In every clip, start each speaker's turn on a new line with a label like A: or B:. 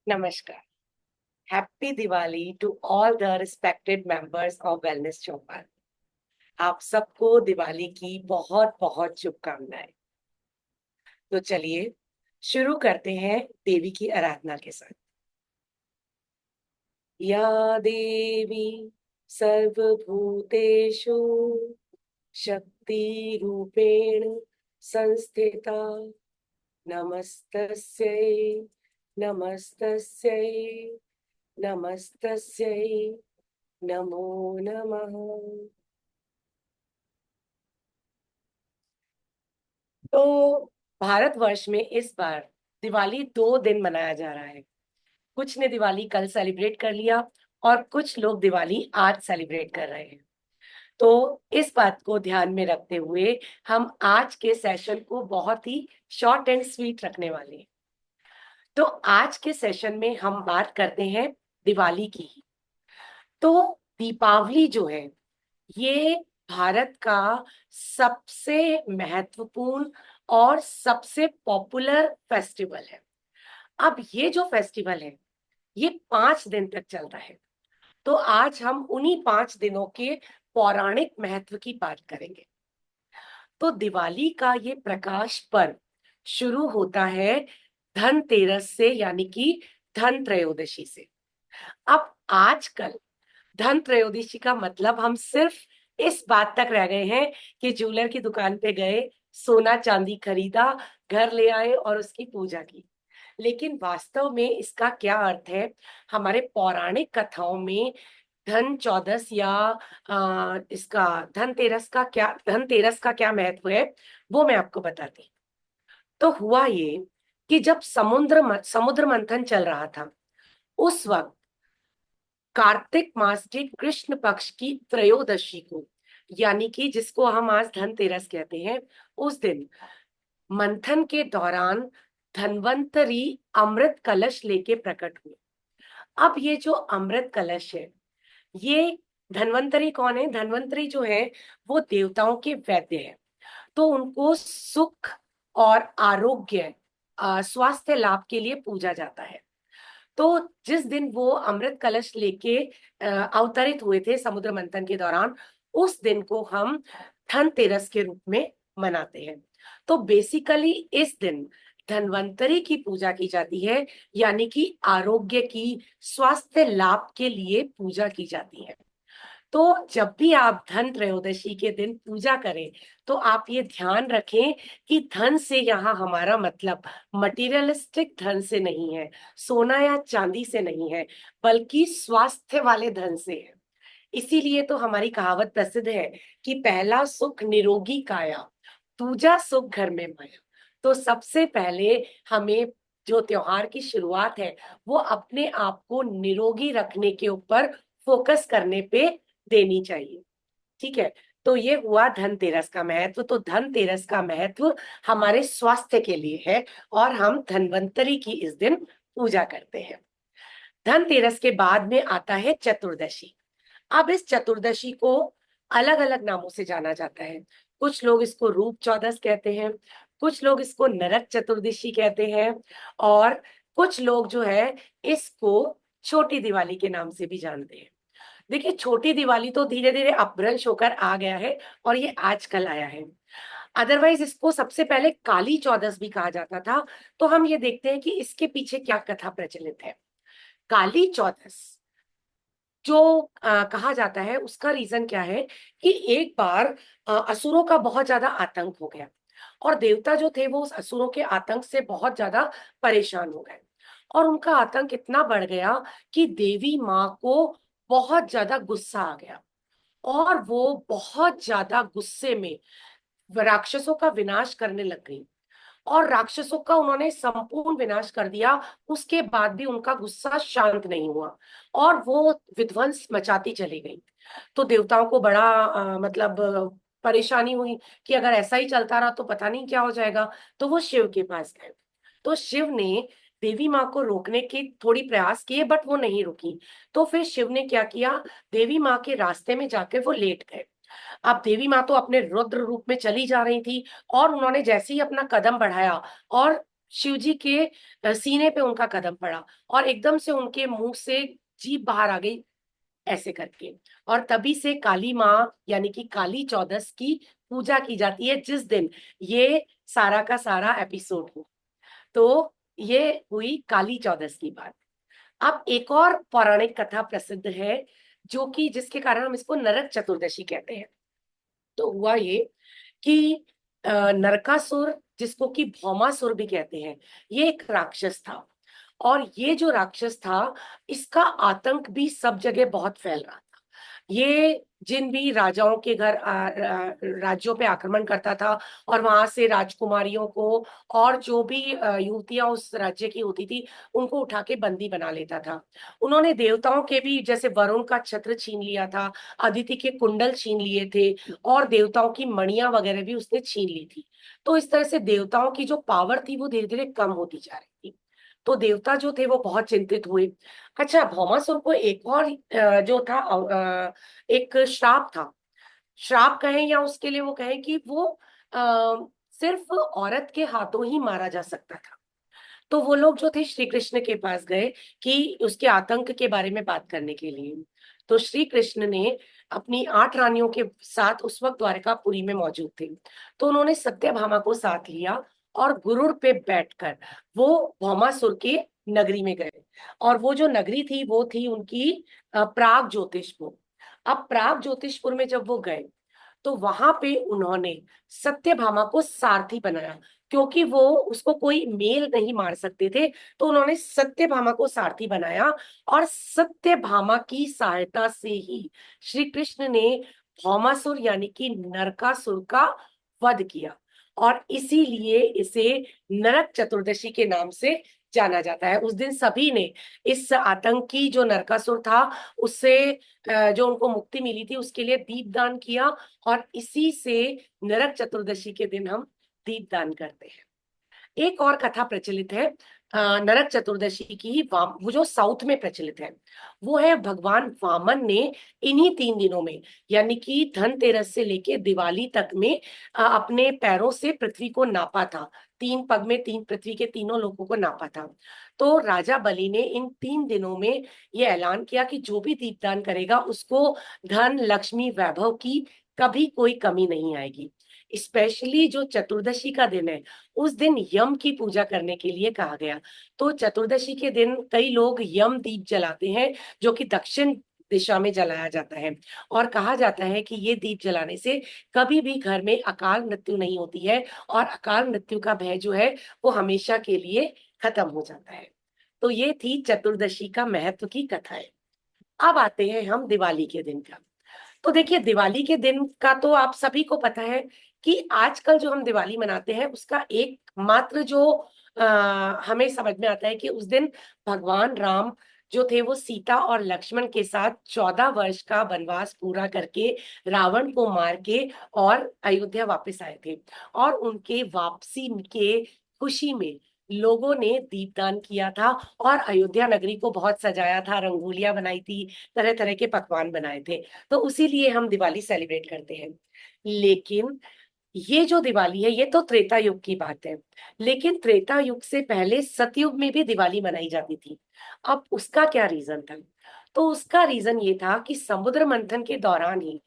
A: नमस्कार। Happy Diwali to all the respected members of wellness Chaupal. आप सबको दिवाली की बहुत बहुत शुभकामनाएं। तो चलिए शुरू करते हैं देवी की आराधना के साथ। या देवी सर्वभूतेषु शक्ति रूपेण संस्थिता, नमस्तस्यै नमस्तस्यै नमस्तस्यै नमो नमः। तो भारतवर्ष में इस बार दिवाली 2 दिन मनाया जा रहा है। कुछ ने दिवाली कल सेलिब्रेट कर लिया और कुछ लोग दिवाली आज सेलिब्रेट कर रहे हैं। तो इस बात को ध्यान में रखते हुए हम आज के सेशन को बहुत ही शॉर्ट एंड स्वीट रखने वाले हैं। तो आज के सेशन में हम बात करते हैं दिवाली की। तो दीपावली जो है ये भारत का सबसे महत्वपूर्ण और सबसे पॉपुलर फेस्टिवल है। अब ये जो फेस्टिवल है ये 5 दिन तक चलता है। तो आज हम उन्हीं 5 दिनों के पौराणिक महत्व की बात करेंगे। तो दिवाली का ये प्रकाश पर्व शुरू होता है धनतेरस से, यानी कि धन त्रयोदशी से। अब आजकल धन त्रयोदशी का मतलब हम सिर्फ इस बात तक रह गए हैं कि ज्वेलर की दुकान पे गए, सोना चांदी खरीदा, घर ले आए और उसकी पूजा की। लेकिन वास्तव में इसका क्या अर्थ है? हमारे पौराणिक कथाओं में धन चौदस या इसका धनतेरस का क्या महत्व है वो मैं आपको बताती हूँ। तो हुआ ये कि जब समुद्र मंथन चल रहा था, उस वक्त कार्तिक मास के कृष्ण पक्ष की त्रयोदशी को, यानी कि जिसको हम आज धनतेरस कहते हैं, उस दिन मंथन के दौरान धन्वंतरी अमृत कलश लेके प्रकट हुए। अब ये जो अमृत कलश है, ये धन्वंतरी कौन है? धन्वंतरी जो है वो देवताओं के वैद्य है। तो उनको सुख और आरोग्य, स्वास्थ्य लाभ के लिए पूजा जाता है। तो जिस दिन वो अमृत कलश लेके अवतरित हुए थे समुद्र मंथन के दौरान, उस दिन को हम धनतेरस के रूप में मनाते हैं। तो बेसिकली इस दिन धन्वंतरी की पूजा की जाती है, यानी कि आरोग्य की, स्वास्थ्य लाभ के लिए पूजा की जाती है। तो जब भी आप धन त्रयोदशी के दिन पूजा करें तो आप ये ध्यान रखें कि धन से यहाँ हमारा मतलब मटेरियलिस्टिक धन से नहीं है, सोना या चांदी से नहीं है, बल्कि स्वास्थ्य वाले धन से है। इसीलिए तो हमारी कहावत प्रसिद्ध है कि पहला सुख निरोगी काया, दूजा सुख घर में माया। तो सबसे पहले हमें जो त्योहार की शुरुआत है वो अपने आप को निरोगी रखने के ऊपर फोकस करने पे देनी चाहिए। ठीक है। तो ये हुआ धनतेरस का महत्व। तो धनतेरस का महत्व हमारे स्वास्थ्य के लिए है और हम धन्वंतरी की इस दिन पूजा करते हैं। धनतेरस के बाद में आता है चतुर्दशी। अब इस चतुर्दशी को अलग अलग नामों से जाना जाता है। कुछ लोग इसको रूप चौदस कहते हैं, कुछ लोग इसको नरक चतुर्दशी कहते हैं, और कुछ लोग जो है इसको छोटी दिवाली के नाम से भी जानते हैं। देखिए, छोटी दिवाली तो धीरे धीरे अपभ्रंश होकर आ गया है और ये आजकल आया है। अदरवाइज इसको सबसे पहले काली चौदस भी कहा जाता था। तो हम ये देखते हैं कि इसके पीछे क्या कथा प्रचलित है। काली चौदस जो कहा जाता है उसका रीजन क्या है कि एक बार असुरों का बहुत ज्यादा आतंक हो गया और देवता जो थे वो उस असुरों के आतंक से बहुत ज्यादा परेशान हो गए। और उनका आतंक इतना बढ़ गया कि देवी माँ को बहुत ज्यादा गुस्सा आ गया और वो बहुत ज्यादा गुस्से में राक्षसों का विनाश करने लग गई और राक्षसों का उन्होंने संपूर्ण विनाश कर दिया। उसके बाद भी उनका गुस्सा शांत नहीं हुआ और वो विध्वंस मचाती चली गई। तो देवताओं को बड़ा मतलब परेशानी हुई कि अगर ऐसा ही चलता रहा तो पता नहीं क्या हो जाएगा। तो वो शिव के पास गए। तो शिव ने देवी माँ को रोकने के थोड़ी प्रयास किए, बट वो नहीं रुकी। तो फिर शिव ने क्या किया, देवी माँ के रास्ते में जाकर वो लेट गए। अब देवी माँ तो अपने रुद्र रूप में चली जा रही थी और उन्होंने जैसे ही अपना कदम बढ़ाया और शिव जी के सीने पे उनका कदम पड़ा और एकदम से उनके मुंह से जीभ बाहर आ गई ऐसे करके। और तभी से काली माँ यानी कि काली चौदस की पूजा की जाती है, जिस दिन ये सारा का सारा एपिसोड हो। तो ये हुई काली चौदस की बात। अब एक और पौराणिक कथा प्रसिद्ध है, जो कि जिसके कारण हम इसको नरक चतुर्दशी कहते हैं। तो हुआ ये कि नरकासुर, जिसको कि भौमासुर भी कहते हैं, ये एक राक्षस था। और ये जो राक्षस था, इसका आतंक भी सब जगह बहुत फैल रहा था। ये जिन भी राजाओं के घर राज्यों पे आक्रमण करता था और वहां से राजकुमारियों को और जो भी युवतियां उस राज्य की होती थी उनको उठा के बंदी बना लेता था। उन्होंने देवताओं के भी, जैसे वरुण का छत्र छीन लिया था, अदिति के कुंडल छीन लिए थे, और देवताओं की मणियां वगैरह भी उसने छीन ली थी। तो इस तरह से देवताओं की जो पावर थी वो धीरे धीरे कम होती जा रही थी। तो देवता जो थे वो बहुत चिंतित हुए। अच्छा, भौमासुर को एक और जो था एक श्राप था। श्राप कहें या उसके लिए वो कहें कि वो आ, सिर्फ औरत के हाथों ही मारा जा सकता था। तो वो लोग जो थे श्री कृष्ण के पास गए कि उसके आतंक के बारे में बात करने के लिए। तो श्री कृष्ण ने अपनी 8 रानियों के साथ उस वक्त द्वारकापुरी में मौजूद थे। तो उन्होंने सत्यभामा को साथ लिया और गुरुड़ पे बैठकर वो भौमासुर के नगरी में गए। और वो जो नगरी थी वो थी उनकी प्राग ज्योतिषपुर। अब प्राग ज्योतिषपुर में जब वो गए तो वहां पे उन्होंने सत्यभामा को सारथी बनाया, क्योंकि वो उसको कोई मेल नहीं मार सकते थे। तो उन्होंने सत्यभामा को सारथी बनाया और सत्यभामा की सहायता से ही श्री कृष्ण ने भौमासुर यानी कि नरकासुर का वध किया। और इसीलिए इसे नरक चतुर्दशी के नाम से जाना जाता है। उस दिन सभी ने इस आतंकी जो नरकासुर था उससे जो उनको मुक्ति मिली थी उसके लिए दीपदान किया। और इसी से नरक चतुर्दशी के दिन हम दीपदान करते हैं। एक और कथा प्रचलित है नरक चतुर्दशी की ही, वो जो साउथ में प्रचलित है, वो है भगवान वामन ने इन्हीं 3 दिनों में, यानी कि धनतेरस से लेके दिवाली तक में अपने पैरों से पृथ्वी को नापा था। 3 पग में 3 पृथ्वी के तीनों लोगों को नापा था। तो राजा बलि ने इन 3 दिनों में ये ऐलान किया कि जो भी दीपदान करेगा उसको धन लक्ष्मी वैभव की कभी कोई कमी नहीं आएगी। स्पेशली जो चतुर्दशी का दिन है, उस दिन यम की पूजा करने के लिए कहा गया। तो चतुर्दशी के दिन कई लोग यम दीप जलाते हैं, जो कि दक्षिण दिशा में जलाया जाता है। और कहा जाता है कि ये दीप जलाने से कभी भी घर में अकाल मृत्यु नहीं होती है, और अकाल मृत्यु का भय जो है वो हमेशा के लिए खत्म हो जाता है। तो ये थी चतुर्दशी का महत्व की कथाएं। अब आते हैं हम दिवाली के दिन का। तो देखिए, दिवाली के दिन का तो आप सभी को पता है कि आजकल जो हम दिवाली मनाते हैं उसका एकमात्र जो हमें समझ में आता है कि उस दिन भगवान राम जो थे वो सीता और लक्ष्मण के साथ 14 वर्ष का वनवास पूरा करके रावण को मार के और अयोध्या वापस आए थे। और उनके वापसी के खुशी में लोगों ने दीपदान किया था और अयोध्या नगरी को बहुत सजाया था, रंगोलियां बनाई थी, तरह तरह के पकवान बनाए थे। तो उसी लिए हम दिवाली सेलिब्रेट करते हैं। लेकिन ये जो दिवाली है ये तो त्रेता युग की बात है। लेकिन त्रेता युग से पहले सतयुग में भी दिवाली मनाई जाती थी। अब उसका क्या रीजन था? तो उसका रीजन ये था कि समुद्र मंथन के दौरान ही,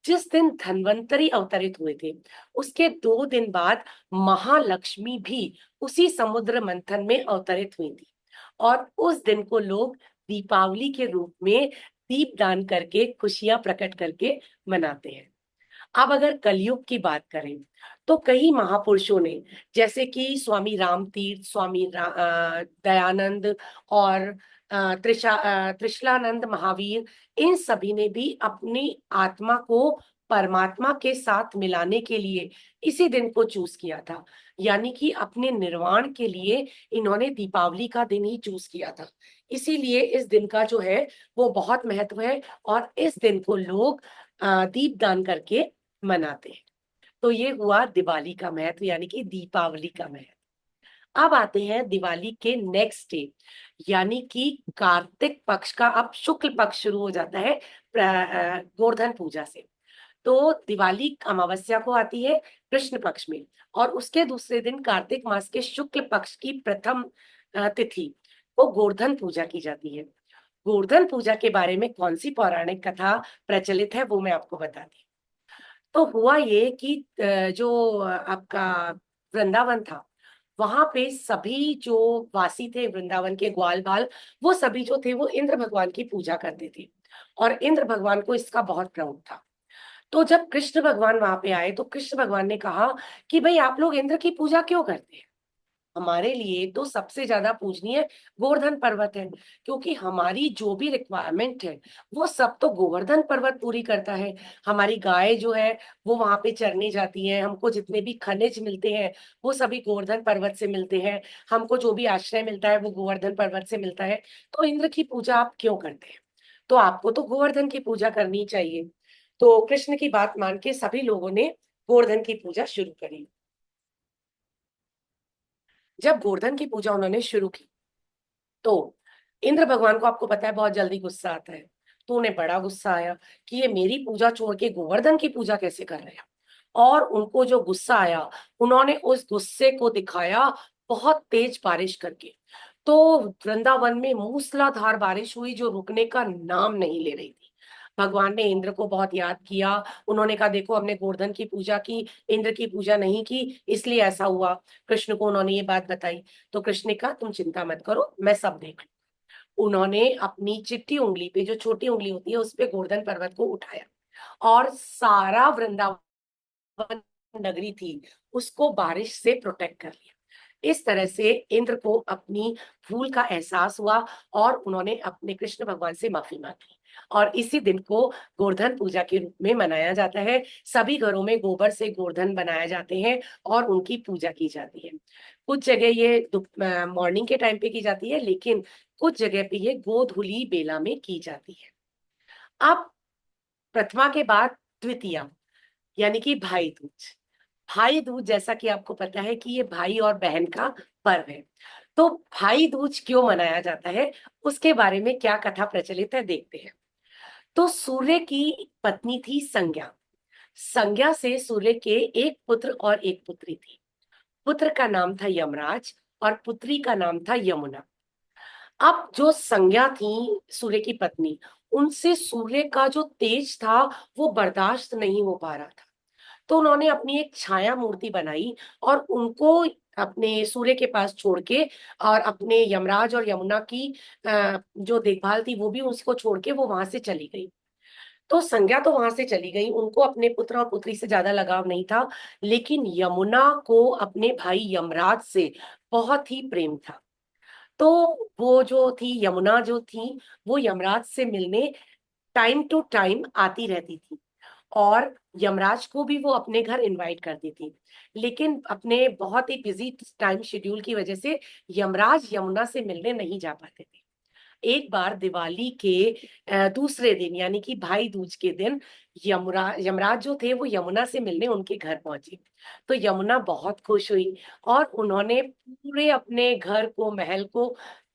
A: जिस दिन धन्वंतरी अवतरित हुए थे, उसके 2 दिन बाद महालक्ष्मी भी उसी समुद्र मंथन में अवतरित हुई थी। और उस दिन को लोग दीपावली के रूप में दीपदान करके खुशियां प्रकट करके मनाते हैं। अब अगर कलयुग की बात करें तो कई महापुरुषों ने, जैसे कि स्वामी रामतीर्थ, दयानंद और त्रिशलानंद महावीर, इन सभी ने भी अपनी आत्मा को परमात्मा के साथ मिलाने के लिए इसी दिन को चूज किया था। यानी कि अपने निर्वाण के लिए इन्होंने दीपावली का दिन ही चूज किया था। इसीलिए इस दिन का जो है वो बहुत महत्व है, और इस दिन को लोग दीपदान करके मनाते हैं। तो ये हुआ दिवाली का महत्व, यानी कि दीपावली का महत्व। अब आते हैं दिवाली के नेक्स्ट डे, यानी कि कार्तिक पक्ष का अब शुक्ल पक्ष शुरू हो जाता है गोवर्धन पूजा से। तो दिवाली अमावस्या को आती है, कृष्ण पक्ष में, और उसके दूसरे दिन कार्तिक मास के शुक्ल पक्ष की प्रथम तिथि को गोवर्धन पूजा की जाती है। गोवर्धन पूजा के बारे में कौन सी पौराणिक कथा प्रचलित है वो मैं आपको बताती हूँ। तो हुआ ये कि जो आपका वृंदावन था, वहां पे सभी जो वासी थे वृंदावन के ग्वाल बाल, वो सभी जो थे वो इंद्र भगवान की पूजा करते थे, और इंद्र भगवान को इसका बहुत प्राउड था। तो जब कृष्ण भगवान वहां पे आए तो कृष्ण भगवान ने कहा कि भाई आप लोग इंद्र की पूजा क्यों करते हैं? हमारे लिए तो सबसे ज्यादा पूजनीय गोवर्धन पर्वत है, क्योंकि हमारी जो भी रिक्वायरमेंट है वो सब तो गोवर्धन पर्वत पूरी करता है। हमारी गाय जो है वो वहां पे चरने जाती है, हमको जितने भी खनिज मिलते हैं वो सभी गोवर्धन पर्वत से मिलते हैं, हमको जो भी आश्रय मिलता है वो गोवर्धन पर्वत से मिलता है। तो इंद्र की पूजा आप क्यों करते हैं? तो आपको तो गोवर्धन की पूजा करनी चाहिए। तो कृष्ण की बात मान के सभी लोगों ने गोवर्धन की पूजा शुरू करी। जब गोवर्धन की पूजा उन्होंने शुरू की तो इंद्र भगवान को, आपको पता है, बहुत जल्दी गुस्सा आता है। तो उन्हें बड़ा गुस्सा आया कि ये मेरी पूजा छोड़ के गोवर्धन की पूजा कैसे कर रहे हैं। और उनको जो गुस्सा आया, उन्होंने उस गुस्से को दिखाया बहुत तेज बारिश करके। तो वृंदावन में मूसलाधार बारिश हुई जो रुकने का नाम नहीं ले रही थी। भगवान ने इंद्र को बहुत याद किया। उन्होंने कहा देखो हमने गोवर्धन की पूजा की, इंद्र की पूजा नहीं की, इसलिए ऐसा हुआ। कृष्ण को उन्होंने ये बात बताई। तो कृष्ण ने कहा तुम चिंता मत करो, मैं सब देख लूं। उन्होंने अपनी चिट्ठी उंगली पे, जो छोटी उंगली होती है, उस पे गोवर्धन पर्वत को उठाया, और सारा वृंदावन नगरी थी उसको बारिश से प्रोटेक्ट कर लिया। इस तरह से इंद्र को अपनी भूल का एहसास हुआ, और उन्होंने अपने कृष्ण भगवान से माफी मांगी, और इसी दिन को गोवर्धन पूजा के रूप में मनाया जाता है। सभी घरों में गोबर से गोवर्धन बनाए जाते हैं और उनकी पूजा की जाती है। कुछ जगह ये मॉर्निंग के टाइम पे की जाती है, लेकिन कुछ जगह पे ये गोधूली बेला में की जाती है। अब प्रथमा के बाद द्वितीया, यानी कि भाई दूज। भाई दूज, जैसा कि आपको पता है कि ये भाई और बहन का पर्व है। तो भाई दूज क्यों मनाया जाता है, उसके बारे में क्या कथा प्रचलित है देखते हैं। तो सूर्य की पत्नी थी संज्ञा। संज्ञा से सूर्य के एक पुत्र और एक पुत्री थी। पुत्र का नाम था यमराज और पुत्री का नाम था यमुना। अब जो संज्ञा थी सूर्य की पत्नी, उनसे सूर्य का जो तेज था वो बर्दाश्त नहीं हो पा रहा था। तो उन्होंने अपनी एक छाया मूर्ति बनाई और उनको अपने सूर्य के पास छोड़ के, और अपने यमराज और यमुना की जो देखभाल थी वो भी उसको छोड़ के वो वहां से चली गई। तो संज्ञा तो वहां से चली गई, उनको अपने पुत्र और पुत्री से ज्यादा लगाव नहीं था, लेकिन यमुना को अपने भाई यमराज से बहुत ही प्रेम था। तो वो जो थी यमुना जो थी, वो यमराज से मिलने टाइम टू टाइम आती रहती थी, और यमराज को भी वो अपने घर इनवाइट करती थी। लेकिन अपने बहुत ही बिजी टाइम शेड्यूल की वजह से यमराज यमुना से मिलने नहीं जा पाते थे। एक बार दिवाली के दूसरे दिन, यानी कि भाई दूज के दिन, यमराज जो थे वो यमुना से मिलने उनके घर पहुंचे। तो यमुना बहुत खुश हुई, और उन्होंने पूरे अपने घर को, महल को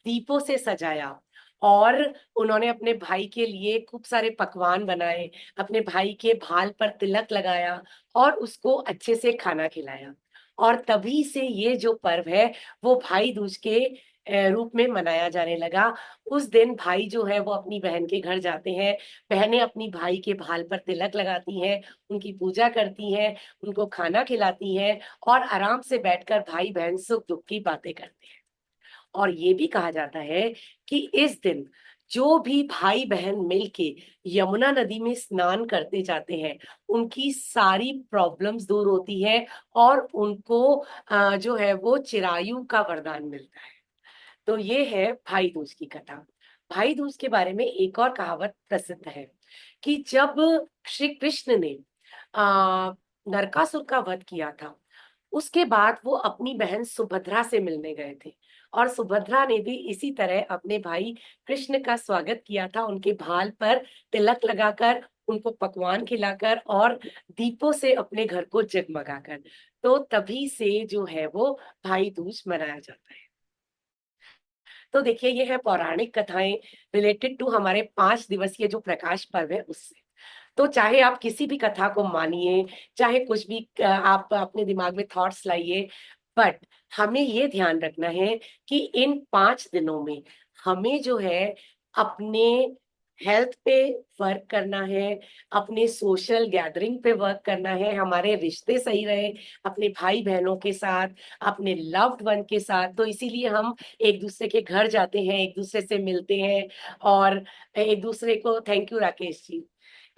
A: दीपों से सजाया, और उन्होंने अपने भाई के लिए खूब सारे पकवान बनाए, अपने भाई के भाल पर तिलक लगाया, और उसको अच्छे से खाना खिलाया। और तभी से ये जो पर्व है वो भाई दूज के रूप में मनाया जाने लगा। उस दिन भाई जो है वो अपनी बहन के घर जाते हैं, बहनें अपनी भाई के भाल पर तिलक लगाती हैं, उनकी पूजा करती हैं, उनको खाना खिलाती हैं, और आराम से बैठकर भाई बहन सुख दुख की बातें करते हैं। और ये भी कहा जाता है कि इस दिन जो भी भाई बहन मिलके यमुना नदी में स्नान करते जाते हैं, उनकी सारी प्रॉब्लम्स दूर होती है, और उनको जो है वो चिरायु का वरदान मिलता है। तो ये है भाई दूज की कथा। भाई दूज के बारे में एक और कहावत प्रसिद्ध है कि जब श्री कृष्ण ने आ, नरकासुर का वध किया था, उसके बाद वो अपनी बहन सुभद्रा से मिलने गए थे, और सुभद्रा ने भी इसी तरह अपने भाई कृष्ण का स्वागत किया था, उनके भाल पर तिलक लगाकर, उनको पकवान खिलाकर, और दीपों से अपने घर को जगमगाकर। तो तभी से जो है वो भाई दूज मनाया जाता है। तो देखिए ये है पौराणिक कथाएं रिलेटेड टू हमारे 5 दिवसीय जो प्रकाश पर्व है उससे। तो चाहे आप किसी भी कथा को मानिए, चाहे कुछ भी आप अपने दिमाग में थॉट्स लाइए, बट हमें ये ध्यान रखना है कि इन 5 दिनों में हमें जो है अपने हेल्थ पे वर्क करना है, अपने सोशल गैदरिंग पे वर्क करना है, हमारे रिश्ते सही रहे अपने भाई बहनों के साथ, अपने लव्ड वन के साथ। तो इसीलिए हम एक दूसरे के घर जाते हैं, एक दूसरे से मिलते हैं, और एक दूसरे को, थैंक यू राकेश जी,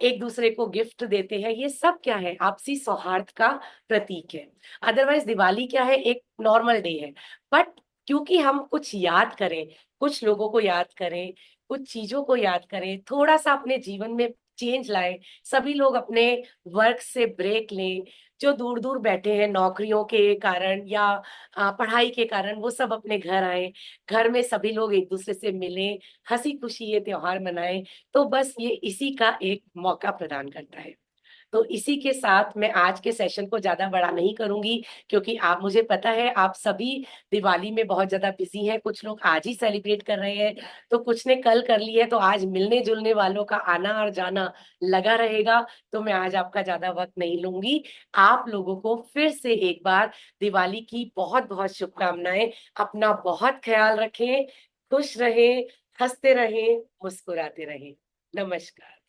A: एक दूसरे को गिफ्ट देते हैं। ये सब क्या है? आपसी सौहार्द का प्रतीक है। अदरवाइज दिवाली क्या है? एक नॉर्मल डे है। बट क्योंकि हम कुछ याद करें, कुछ लोगों को याद करें, कुछ चीजों को याद करें, थोड़ा सा अपने जीवन में चेंज लाए, सभी लोग अपने वर्क से ब्रेक लें, जो दूर दूर बैठे हैं नौकरियों के कारण या पढ़ाई के कारण, वो सब अपने घर आए, घर में सभी लोग एक दूसरे से मिलें, हंसी खुशी ये त्योहार मनाएं। तो बस ये इसी का एक मौका प्रदान करता है। तो इसी के साथ मैं आज के सेशन को ज्यादा बड़ा नहीं करूंगी, क्योंकि आप, मुझे पता है आप सभी दिवाली में बहुत ज्यादा बिजी हैं, कुछ लोग आज ही सेलिब्रेट कर रहे हैं, तो कुछ ने कल कर ली है, तो आज मिलने जुलने वालों का आना और जाना लगा रहेगा। तो मैं आज आपका ज्यादा वक्त नहीं लूंगी। आप लोगों को फिर से एक बार दिवाली की बहुत बहुत शुभकामनाएं। अपना बहुत ख्याल रखें, खुश रहें, हंसते रहें, मुस्कुराते रहें। नमस्कार।